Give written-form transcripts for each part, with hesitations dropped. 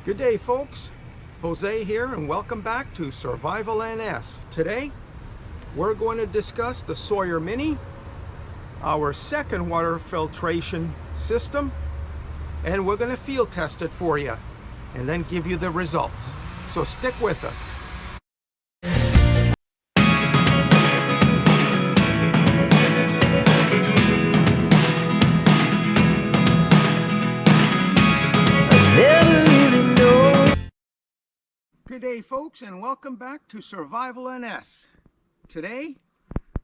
Good day, folks. Jose here, and welcome back to Survival NS. Today, we're going to discuss the Sawyer Mini, our second water filtration system, and we're going to field test it for you and then give you the results. So stick with us. Good day, folks, and welcome back to Survival NS. Today,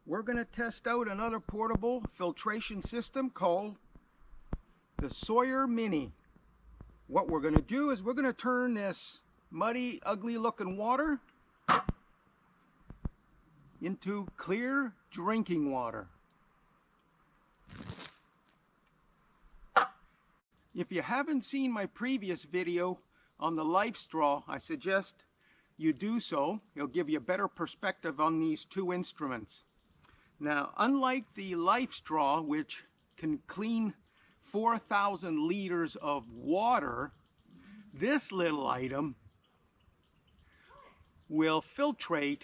we're going to test out another portable filtration system called the Sawyer Mini. What we're going to do is we're going to turn this muddy, ugly-looking water into clear drinking water. If you haven't seen my previous video on the life straw, I suggest you do so. It'll give you a better perspective on these two instruments. Now, unlike the life straw, which can clean 4,000 liters of water, this little item will filtrate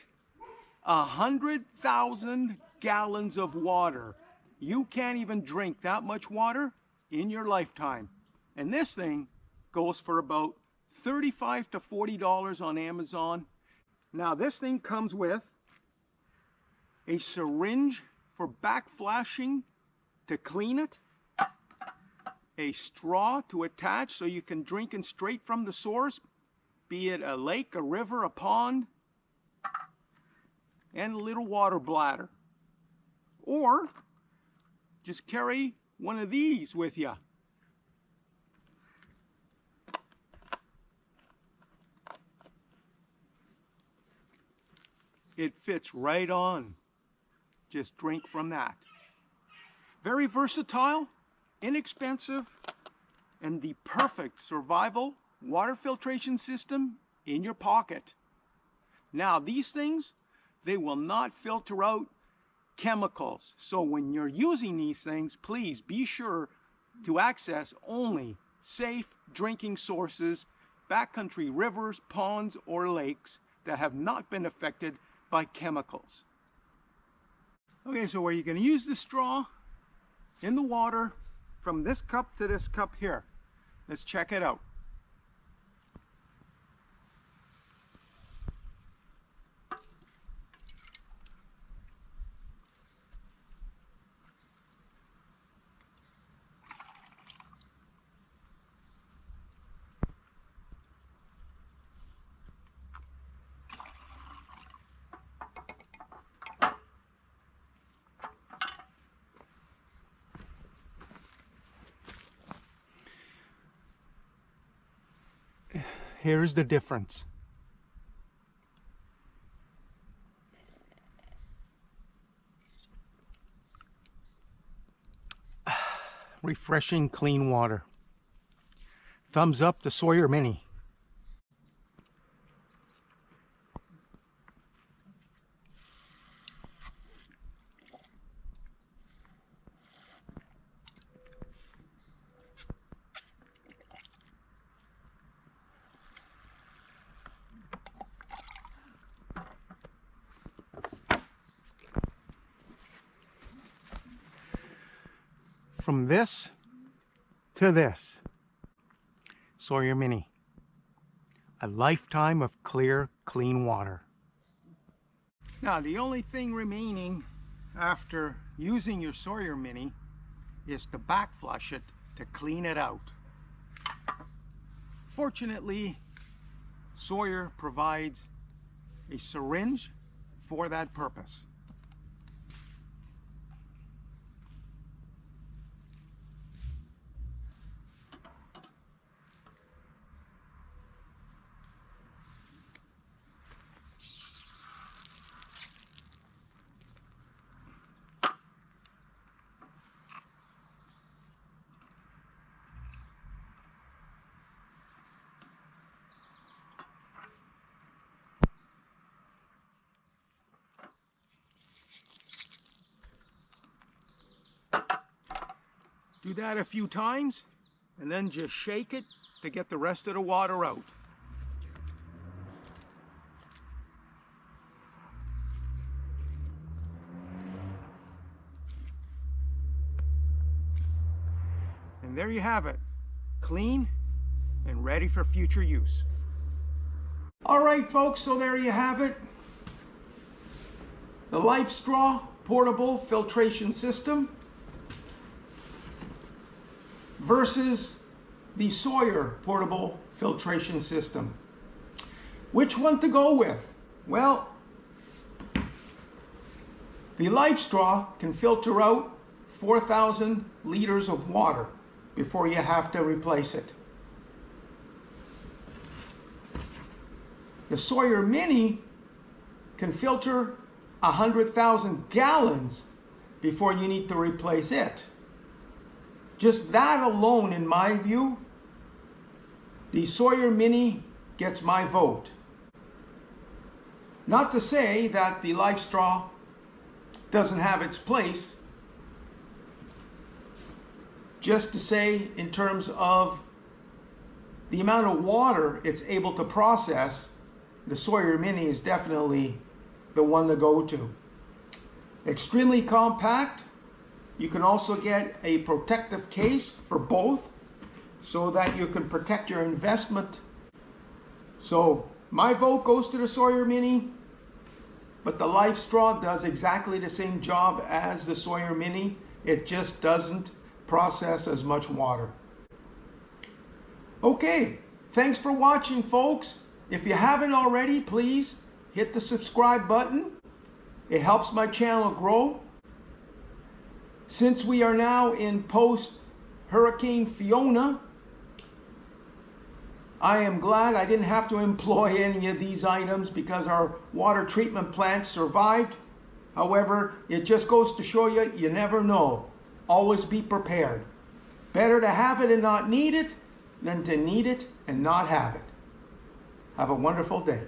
100,000 gallons of water. You can't even drink that much water in your lifetime. And this thing goes for about $35 to $40 on Amazon. Now, this thing comes with a syringe for backflashing to clean it, a straw to attach so you can drink it straight from the source, be it a lake, a river, a pond, and a little water bladder. Or just carry one of these with you. It fits right on. Just drink from that. Very versatile, inexpensive, and the perfect survival water filtration system in your pocket. Now, these things, they will not filter out chemicals. So when you're using these things, please be sure to access only safe drinking sources, backcountry rivers, ponds, or lakes that have not been affected by chemicals. Okay, so where you're going to use the straw in the water from this cup to this cup here. Let's check it out. Here's the difference. Refreshing, clean water. Thumbs up the Sawyer Mini. From this to this, Sawyer Mini, a lifetime of clear, clean water. Now, the only thing remaining after using your Sawyer Mini is to backflush it to clean it out. Fortunately, Sawyer provides a syringe for that purpose. Do that a few times and then just shake it to to get the rest of the water out. And there you have it, clean and ready for future use. All right, folks, so there you have it. The Life Straw portable filtration system versus the Sawyer portable filtration system. Which one to go with? Well, the Life Straw can filter out 4,000 liters of water before you have to replace it. The Sawyer Mini can filter 100,000 gallons before you need to replace it. Just that alone, in my view, the Sawyer Mini gets my vote. Not to say that the Life Straw doesn't have its place, just to say in terms of the amount of water it's able to process, the Sawyer Mini is definitely the one to go to. Extremely compact. You can also get a protective case for both so that you can protect your investment. So my vote goes to the Sawyer Mini, but the Life Straw does exactly the same job as the Sawyer Mini. It just doesn't process as much water. Okay, thanks for watching, folks. If you haven't already, please hit the subscribe button. It helps my channel grow. Since we are now in post-Hurricane Fiona, I am glad I didn't have to employ any of these items because our water treatment plant survived. However, it just goes to show you, you never know. Always be prepared. Better to have it and not need it than to need it and not have it. Have a wonderful day.